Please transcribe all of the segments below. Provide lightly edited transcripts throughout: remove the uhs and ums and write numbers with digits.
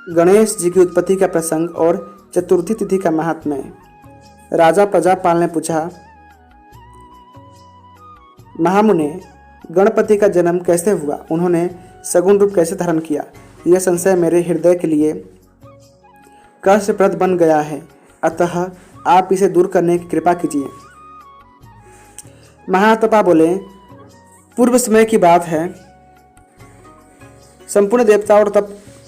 गणेश जी की उत्पत्ति का प्रसंग और चतुर्थी तिथि का महात्म्य। राजा प्रजापाल ने पूछा, महामुने, गणपति का जन्म कैसे हुआ? उन्होंने सगुण रूप कैसे धारण किया? यह संशय मेरे हृदय के लिए कष्टप्रद बन गया है, अतः आप इसे दूर करने की कृपा कीजिए। महातपा बोले, पूर्व समय की बात है, संपूर्ण देवता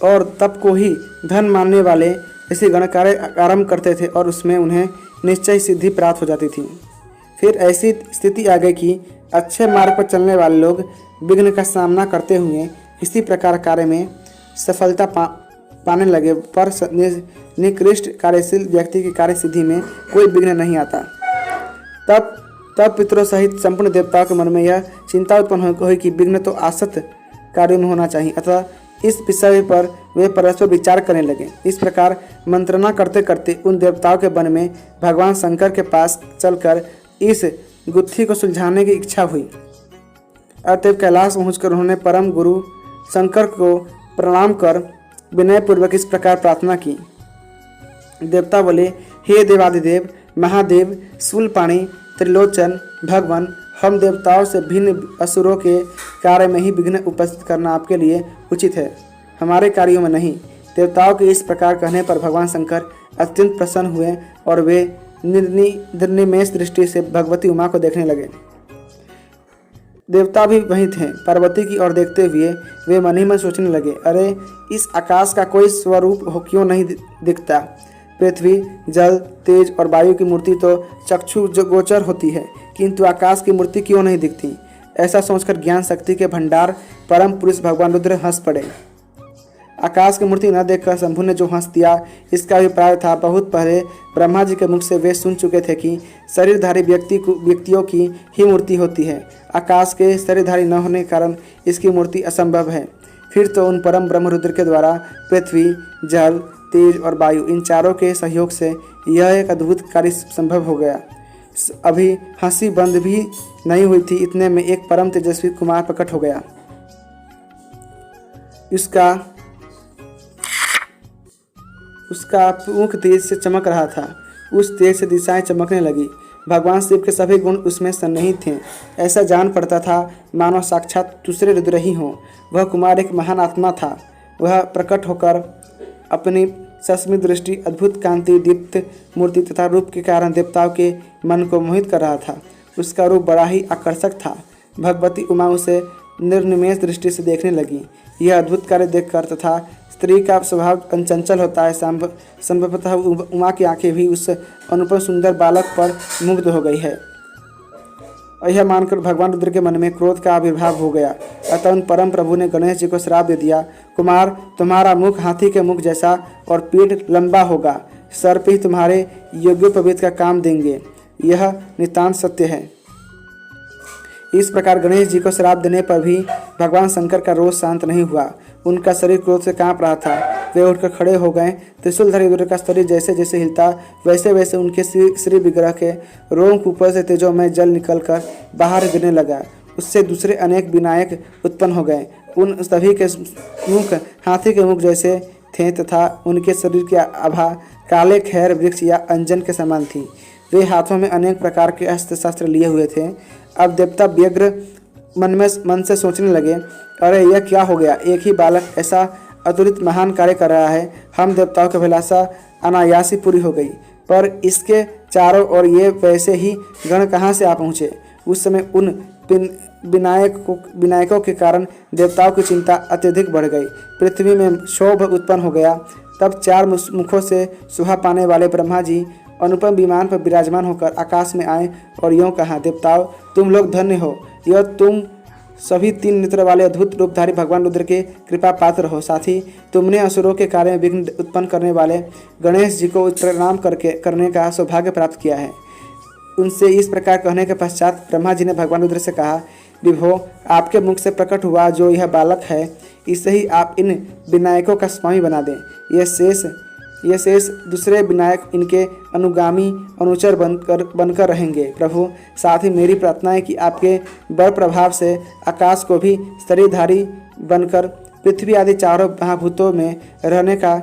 और तप को ही धन मानने वाले ऐसे गण कार्य आरंभ करते थे और उसमें उन्हें निश्चय सिद्धि प्राप्त हो जाती थी। फिर ऐसी स्थिति आ गई कि अच्छे मार्ग पर चलने वाले लोग विघ्न का सामना करते हुए इसी प्रकार कार्य में सफलता पाने लगे, पर निकृष्ट कार्यशील व्यक्ति की कार्य सिद्धि में कोई विघ्न नहीं आता। तब पितरों सहित संपूर्ण देवताओं के मन में यह चिंता उत्पन्न हुई कि विघ्न तो आसक्त कार्यों में होना चाहिए, अतः इस विषय पर वे परस्पर विचार करने लगे। इस प्रकार मंत्रणा करते करते उन देवताओं के मन में भगवान शंकर के पास चलकर इस गुत्थी को सुलझाने की इच्छा हुई। अतएव कैलाश पहुंचकर उन्होंने परम गुरु शंकर को प्रणाम कर विनयपूर्वक इस प्रकार प्रार्थना की। देवता बोले, हे देवादिदेव, महादेव, शूलपाणी, त्रिलोचन, भगवान, हम देवताओं से भिन्न असुरों के कार्य में ही विघ्न उपस्थित करना आपके लिए उचित है, हमारे कार्यों में नहीं। देवताओं के इस प्रकार कहने पर भगवान शंकर अत्यंत प्रसन्न हुए और वे निर्निमेष दृष्टि से भगवती उमा को देखने लगे। देवता भी वहीं थे। पार्वती की ओर देखते हुए वे मन ही मन सोचने लगे, अरे इस आकाश का कोई स्वरूप क्यों नहीं दिखता? पृथ्वी, जल, तेज और वायु की मूर्ति तो चक्षु गोचर होती है, किंतु आकाश की मूर्ति क्यों नहीं दिखती? ऐसा सोचकर ज्ञान शक्ति के भंडार परम पुरुष भगवान रुद्र हंस पड़े। आकाश की मूर्ति न देखकर शंभु ने जो हंस दिया, इसका अभिप्राय था बहुत पहले ब्रह्मा जी के मुख से वे सुन चुके थे कि शरीरधारी व्यक्तियों की ही मूर्ति होती है। आकाश के शरीरधारी न होने के कारण इसकी मूर्ति असंभव है। फिर तो उन परम ब्रह्म रुद्र के द्वारा पृथ्वी, जल, तेज और वायु, इन चारों के सहयोग से यह एक अद्भुत कार्य संभव हो गया। अभी हंसी बंद भी नहीं हुई थी, इतने में एक परम तेजस्वी कुमार प्रकट हो गया। उसका मुख तेज से चमक रहा था। उस तेज से दिशाएं चमकने लगी। भगवान शिव के सभी गुण उसमें सन्निहित थे। ऐसा जान पड़ता था मानो साक्षात दूसरे रुद्र ही हों। वह कुमार एक महान आत्मा था। वह प्रकट होकर अपनी सस्मित दृष्टि, अद्भुत कांति, दीप्त मूर्ति तथा रूप के कारण देवताओं के मन को मोहित कर रहा था। उसका रूप बड़ा ही आकर्षक था। भगवती उमा उसे निर्निमेष दृष्टि से देखने लगी। यह अद्भुत कार्य देखकर तथा स्त्री का स्वभाव चंचल होता है, संभवतः उमा की आंखें भी उस अनुपम सुंदर बालक पर मुग्ध हो गई है। और यह मानकर भगवान रुद्र के मन में क्रोध का आविर्भाव हो गया। अतः उन परम प्रभु ने गणेश जी को श्राप दे दिया, कुमार, तुम्हारा मुख हाथी के मुख जैसा और पीठ लंबा होगा। सर्प ही तुम्हारे यज्ञोपवीत का काम देंगे। यह नितांत सत्य है। इस प्रकार गणेश जी को श्राप देने पर भी भगवान शंकर का रोष शांत नहीं हुआ। उनका शरीर क्रोध से कांप रहा था। वे उठकर खड़े हो गए। त्रिशूलधारी रुद्र का शरीर जैसे जैसे हिलता, वैसे वैसे उनके श्री विग्रह के रोम ऊपर से तेजोमय जल निकलकर बाहर गिरने लगा। उससे दूसरे अनेक विनायक उत्पन्न हो गए। उन सभी के मुख हाथी के मुख जैसे थे तथा उनके शरीर की आभा काले खैर वृक्ष या अंजन के समान थी। वे हाथों में अनेक प्रकार के अस्त्र शस्त्र लिए हुए थे। अब देवता व्यग्र मन से सोचने लगे, अरे यह क्या हो गया? एक ही बालक ऐसा अतुलित महान कार्य कर रहा है। हम देवताओं की अभिलाषा अनायास ही पूरी हो गई, पर इसके चारों ओर ये वैसे ही गण कहाँ से आ पहुँचे? उस समय उन विनायकों के कारण देवताओं की चिंता अत्यधिक बढ़ गई। पृथ्वी में क्षोभ उत्पन्न हो गया। तब चार मुखों से सुहा पाने वाले ब्रह्मा जी अनुपम विमान पर विराजमान होकर आकाश में आए और यूँ कहा, देवताओं, तुम लोग धन्य हो। यह तुम सभी तीन नेत्र वाले अद्भुत रूपधारी भगवान रुद्र के कृपा पात्र हो। साथ ही तुमने असुरों के कार्य में विघ्न उत्पन्न करने वाले गणेश जी को प्रणाम करने का सौभाग्य प्राप्त किया है। उनसे इस प्रकार कहने के पश्चात ब्रह्मा जी ने भगवान रुद्र से कहा, विभो, आपके मुख से प्रकट हुआ जो यह बालक है, इसे ही आप इन विनायकों का स्वामी बना दें। ये शेष दूसरे विनायक इनके अनुगामी अनुचर बनकर रहेंगे। प्रभु, साथ ही मेरी प्रार्थना है कि आपके बल प्रभाव से आकाश को भी शरीरधारी बनकर पृथ्वी आदि चारों महाभूतों में रहने का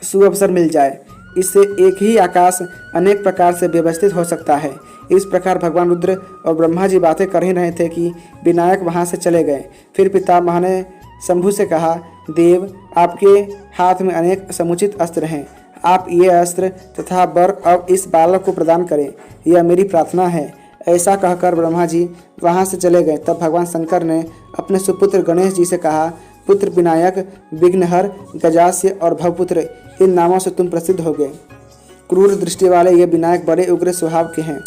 सुअवसर मिल जाए। इससे एक ही आकाश अनेक प्रकार से व्यवस्थित हो सकता है। इस प्रकार भगवान रुद्र और ब्रह्मा जी बातें कर ही रहे थे कि विनायक वहां से चले गए। फिर पितामह ने शंभु से कहा, देव, आपके हाथ में अनेक समुचित अस्त्र हैं। आप ये अस्त्र तथा वर अब इस बालक को प्रदान करें, यह मेरी प्रार्थना है। ऐसा कहकर ब्रह्मा जी वहां से चले गए। तब भगवान शंकर ने अपने सुपुत्र गणेश जी से कहा, पुत्र विनायक, विघ्नहर, गजास्य और भवपुत्र, इन नामों से तुम प्रसिद्ध हो गए। क्रूर दृष्टि वाले ये विनायक बड़े उग्र स्वभाव के हैं।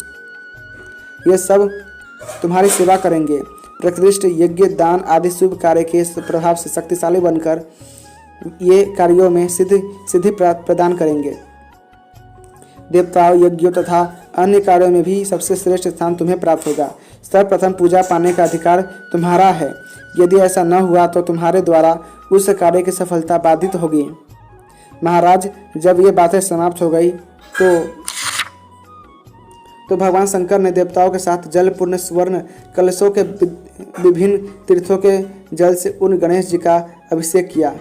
ये सब तुम्हारी सेवा करेंगे। प्रकृष्ट, यज्ञ, दान आदि शुभ कार्य के प्रभाव से शक्तिशाली बनकर ये कार्यों में सिद्धि प्रदान करेंगे। देवताओं, यज्ञों तथा अन्य कार्यों में भी सबसे श्रेष्ठ स्थान तुम्हें प्राप्त होगा। सर्वप्रथम पूजा पाने का अधिकार तुम्हारा है। यदि ऐसा न हुआ तो तुम्हारे द्वारा उस कार्य की सफलता बाधित होगी। महाराज, जब ये बातें समाप्त हो गई तो भगवान शंकर ने देवताओं के साथ जल पूर्ण स्वर्ण कलशों के विभिन्न तीर्थों के जल से उन गणेश जी का अभिषेक किया।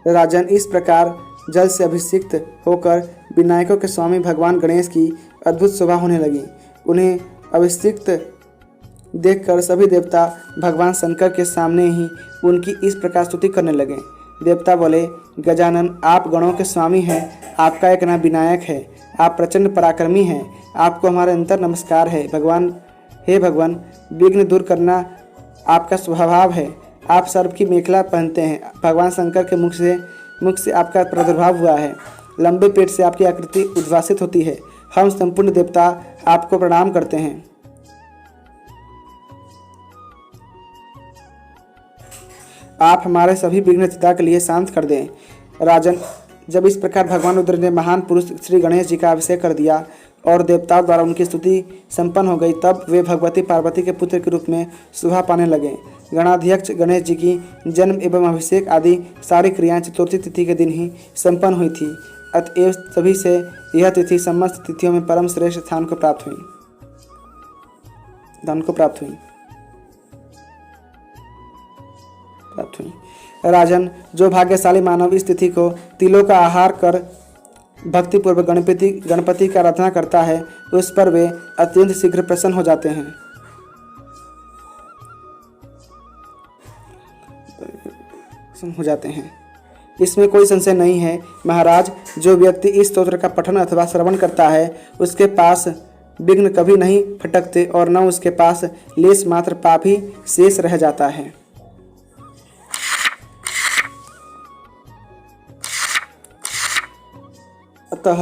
राजन, इस प्रकार जल से अभिषिक्त होकर विनायकों के स्वामी भगवान गणेश की अद्भुत शोभा होने लगी। उन्हें अभिषिक्त देखकर सभी देवता भगवान शंकर के सामने ही उनकी इस प्रकार स्तुति करने लगे। देवता बोले, गजानन, आप गणों के स्वामी हैं। आपका एक नाम विनायक है। आप प्रचंड पराक्रमी हैं। आपको हमारे अंतर नमस्कार है। हे भगवान, विघ्न दूर करना आपका स्वभाव है। आप सर्प की मेखला पहनते हैं। भगवान शंकर के मुख से आपका प्रादुर्भाव हुआ है। लंबे पेट से आपकी आकृति उद्भासित होती है। हम संपूर्ण देवता आपको प्रणाम करते हैं। आप हमारे सभी विघ्न चिता के लिए शांत कर दें। राजन, जब इस प्रकार भगवान रुद्र ने महान पुरुष श्री गणेश जी का अभिषेक कर दिया और देवताओं द्वारा उनकी स्तुति संपन्न हो गई, तब वे भगवती पार्वती के पुत्र के रूप में शोभा पाने लगे। गणाध्यक्ष गणेश जी की जन्म एवं अभिषेक आदि सारी क्रियाएं चतुर्थी तिथि के दिन ही संपन्न हुई थी। अतएव सभी से यह तिथि समस्त तिथियों में परम श्रेष्ठ स्थान को प्राप्त हुई। राजन, जो भाग्यशाली मानव इस तिथि को तिलों का आहार कर भक्तिपूर्वक गणपति की आराधना करता है, उस पर वे अत्यंत शीघ्र प्रसन्न हो जाते हैं। इसमें कोई संशय नहीं है। महाराज, जो व्यक्ति इस स्तोत्र का पठन अथवा श्रवण करता है, उसके पास विघ्न कभी नहीं फटकते और न उसके पास लेश मात्र पाप ही शेष रह जाता है। अतः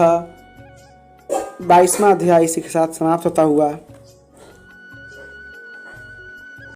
22वां अध्याय इसी के साथ समाप्त होता हुआ